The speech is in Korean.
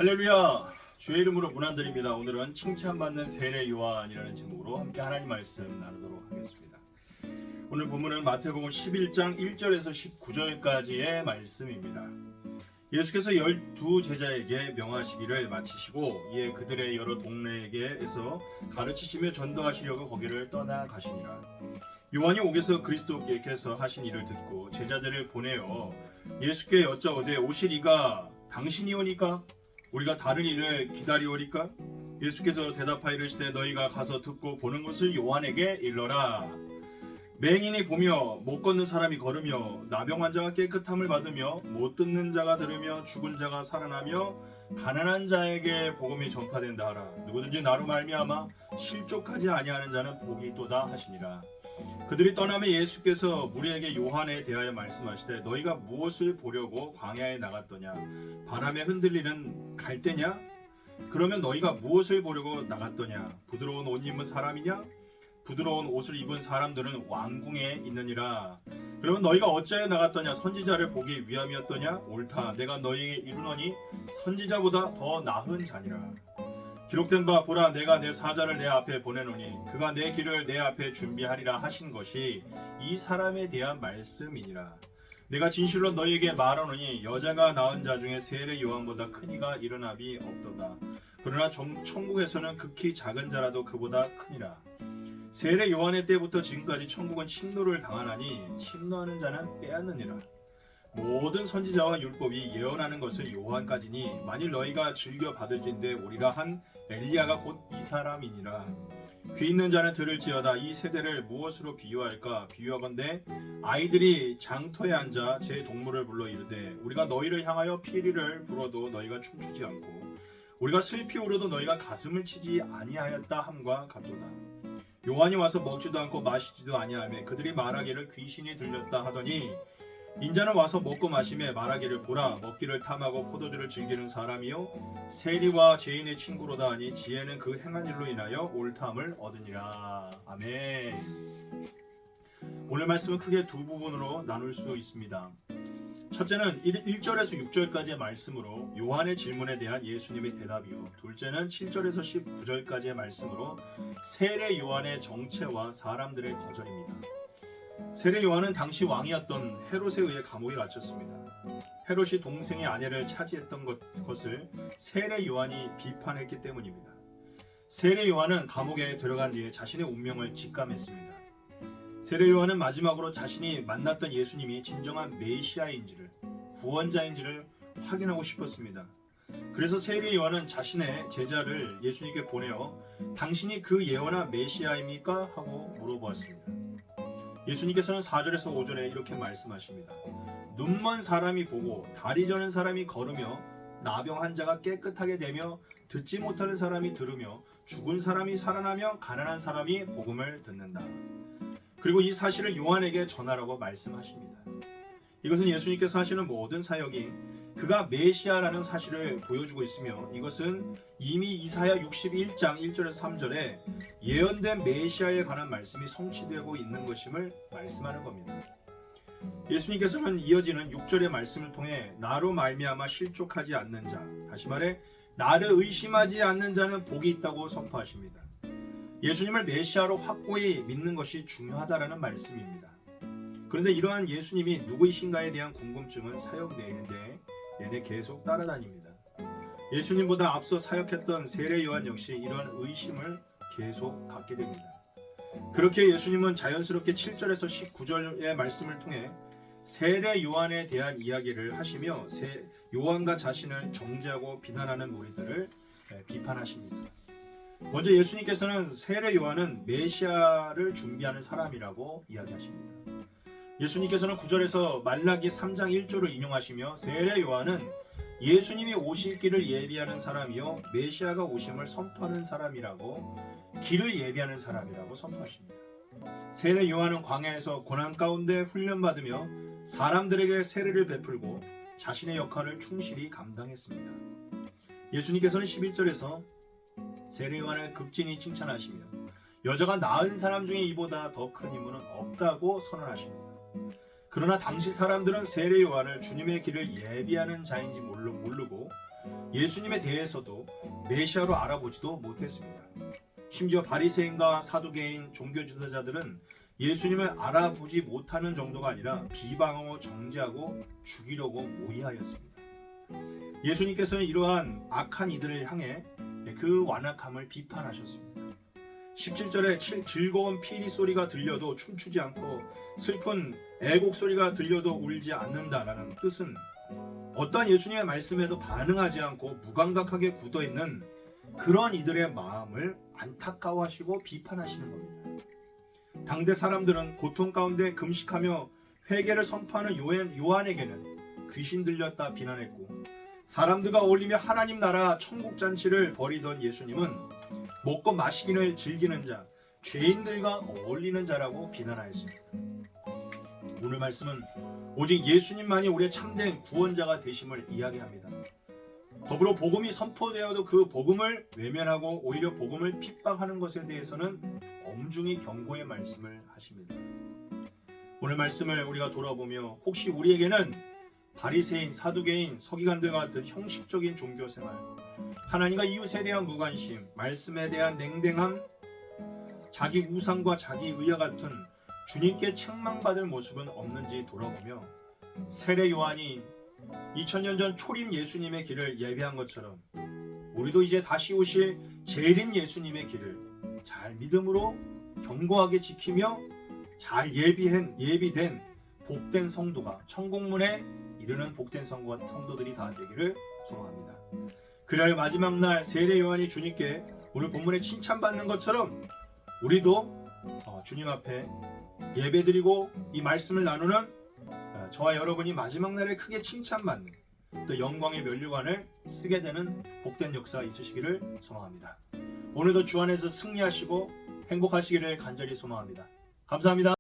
할렐루야! 주의 이름으로 문안드립니다. 오늘은 칭찬받는 세례 요한이라는 제목으로 함께 하나님 말씀 나누도록 하겠습니다. 오늘 본문은 마태복음 11장 1절에서 19절까지의 말씀입니다. 예수께서 12 제자에게 명하시기를 마치시고 이에 그들의 여러 동네에게서 가르치시며 전도하시려고 거기를 떠나가시니라. 요한이 옥에서 그리스도께서 하신 일을 듣고 제자들을 보내어 예수께 여짜오되 오시리가 당신이 오니까 우리가 다른 일을 기다리오리까? 예수께서 대답하여 이르시되 너희가 가서 듣고 보는 것을 요한에게 일러라. 맹인이 보며 못 걷는 사람이 걸으며 나병 환자가 깨끗함을 받으며 못 듣는 자가 들으며 죽은 자가 살아나며 가난한 자에게 복음이 전파된다 하라. 누구든지 나로 말미암아 실족하지 아니하는 자는 복이 있도다 하시니라. 그들이 떠나며 예수께서 무리에게 요한에 대하여 말씀하시되 너희가 무엇을 보려고 광야에 나갔더냐? 바람에 흔들리는 갈대냐? 그러면 너희가 무엇을 보려고 나갔더냐? 부드러운 옷 입은 사람이냐? 부드러운 옷을 입은 사람들은 왕궁에 있느니라. 그러면 너희가 어찌하여 나갔더냐? 선지자를 보기 위함이었더냐? 옳다. 내가 너희에게 이르노니 선지자보다 더 나은 자니라. 기록된 바 보라 내가 내 사자를 내 앞에 보내노니 그가 내 길을 내 앞에 준비하리라 하신 것이 이 사람에 대한 말씀이니라. 내가 진실로 너희에게 말하노니 여자가 낳은 자 중에 세례 요한보다 큰 이가 일어나비 없도다. 그러나 천국에서는 극히 작은 자라도 그보다 크니라. 세례 요한의 때부터 지금까지 천국은 침노를 당하나니 침노하는 자는 빼앗느니라. 모든 선지자와 율법이 예언하는 것을 요한까지니 만일 너희가 즐겨 받을진대 오리라 한 엘리야가 곧 이 사람이니라. 귀 있는 자는 들을지어다. 이 세대를 무엇으로 비유할까? 비유하건대 아이들이 장터에 앉아 제 동물을 불러 이르되 우리가 너희를 향하여 피리를 불어도 너희가 춤추지 않고 우리가 슬피 울어도 너희가 가슴을 치지 아니하였다 함과 같도다. 요한이 와서 먹지도 않고 마시지도 아니하며 그들이 말하기를 귀신이 들렸다 하더니 인자는 와서 먹고 마시며 말하기를 보라 먹기를 탐하고 포도주를 즐기는 사람이요 세리와 죄인의 친구로다 하니 지혜는 그 행한 일로 인하여 옳다함을 얻으니라. 아멘. 오늘 말씀은 크게 두 부분으로 나눌 수 있습니다. 첫째는 1절에서 6절까지의 말씀으로 요한의 질문에 대한 예수님의 대답이요, 둘째는 7절에서 19절까지의 말씀으로 세례 요한의 정체와 사람들의 거절입니다. 세례 요한은 당시 왕이었던 헤롯에 의해 감옥에 갇혔습니다. 헤롯이 동생의 아내를 차지했던 것을 세례 요한이 비판했기 때문입니다. 세례 요한은 감옥에 들어간 뒤에 자신의 운명을 직감했습니다. 세례 요한은 마지막으로 자신이 만났던 예수님이 진정한 메시아인지를, 구원자인지를 확인하고 싶었습니다. 그래서 세례 요한은 자신의 제자를 예수님께 보내어 당신이 그 예언한 메시아입니까? 하고 물어보았습니다. 예수님께서는 4절에서 5절에 이렇게 말씀하십니다. 눈먼 사람이 보고 다리 저는 사람이 걸으며 나병 환자가 깨끗하게 되며 듣지 못하는 사람이 들으며 죽은 사람이 살아나며 가난한 사람이 복음을 듣는다. 그리고 이 사실을 요한에게 전하라고 말씀하십니다. 이것은 예수님께서 하시는 모든 사역이 그가 메시아라는 사실을 보여주고 있으며 이것은 이미 이사야 61장 1절에서 3절에 예언된 메시아에 관한 말씀이 성취되고 있는 것임을 말씀하는 겁니다. 예수님께서는 이어지는 6절의 말씀을 통해 나로 말미암아 실족하지 않는 자, 다시 말해 나를 의심하지 않는 자는 복이 있다고 선포하십니다. 예수님을 메시아로 확고히 믿는 것이 중요하다라는 말씀입니다. 그런데 이러한 예수님이 누구이신가에 대한 궁금증은 사역 내내 계속 따라다닙니다. 예수님보다 앞서 사역했던 세례 요한 역시 이러한 의심을 계속 갖게 됩니다. 그렇게 예수님은 자연스럽게 7절에서 19절의 말씀을 통해 세례 요한에 대한 이야기를 하시며 요한과 자신을 정죄하고 비난하는 무리들을 비판하십니다. 먼저 예수님께서는 세례 요한은 메시아를 준비하는 사람이라고 이야기하십니다. 예수님께서는 9절에서 말라기 3장 1절을 인용하시며 세례 요한은 예수님이 오실 길을 예비하는 사람이요 메시아가 오심을 선포하는 사람이라고, 길을 예비하는 사람이라고 선포하십니다. 세례 요한은 광야에서 고난 가운데 훈련받으며 사람들에게 세례를 베풀고 자신의 역할을 충실히 감당했습니다. 예수님께서는 11절에서 세례 요한을 극진히 칭찬하시며 여자가 낳은 사람 중에 이보다 더 큰 인물은 없다고 선언하십니다. 그러나 당시 사람들은 세례 요한을 주님의 길을 예비하는 자인지 모르고 예수님에 대해서도 메시아로 알아보지도 못했습니다. 심지어 바리새인과 사두개인 종교 지도자들은 예수님을 알아보지 못하는 정도가 아니라 비방하고 정죄하고 죽이려고 모의하였습니다. 예수님께서는 이러한 악한 이들을 향해 그 완악함을 비판하셨습니다. 17절에 즐거운 피리 소리가 들려도 춤추지 않고 슬픈 애곡 소리가 들려도 울지 않는다라는 뜻은 어떠한 예수님의 말씀에도 반응하지 않고 무감각하게 굳어있는 그런 이들의 마음을 안타까워하시고 비판하시는 겁니다. 당대 사람들은 고통 가운데 금식하며 회개를 선포하는 요한에게는 귀신 들렸다 비난했고, 사람들과 어울리며 하나님 나라 천국 잔치를 벌이던 예수님은 먹고 마시기를 즐기는 자, 죄인들과 어울리는 자라고 비난하였습니다. 오늘 말씀은 오직 예수님만이 우리의 참된 구원자가 되심을 이야기합니다. 더불어 복음이 선포되어도 그 복음을 외면하고 오히려 복음을 핍박하는 것에 대해서는 엄중히 경고의 말씀을 하십니다. 오늘 말씀을 우리가 돌아보며 혹시 우리에게는 바리새인, 사두개인, 서기관들 같은 형식적인 종교생활, 하나님과 이웃에 대한 무관심, 말씀에 대한 냉랭함, 자기 우상과 자기 의와 같은 주님께 책망받을 모습은 없는지 돌아보며 세례 요한이 2000년 전 초림 예수님의 길을 예비한 것처럼 우리도 이제 다시 오실 재림 예수님의 길을 잘 믿음으로 견고하게 지키며 잘 예비된 복된 성도가 천국문에 이르는 복된 성도들이 다 되기를 소망합니다. 그리하여 마지막 날 세례 요한이 주님께 오늘 본문에 칭찬받는 것처럼 우리도 주님 앞에 예배드리고 이 말씀을 나누는 저와 여러분이 마지막 날에 크게 칭찬받는 또 영광의 면류관을 쓰게 되는 복된 역사 있으시기를 소망합니다. 오늘도 주 안에서 승리하시고 행복하시기를 간절히 소망합니다. 감사합니다.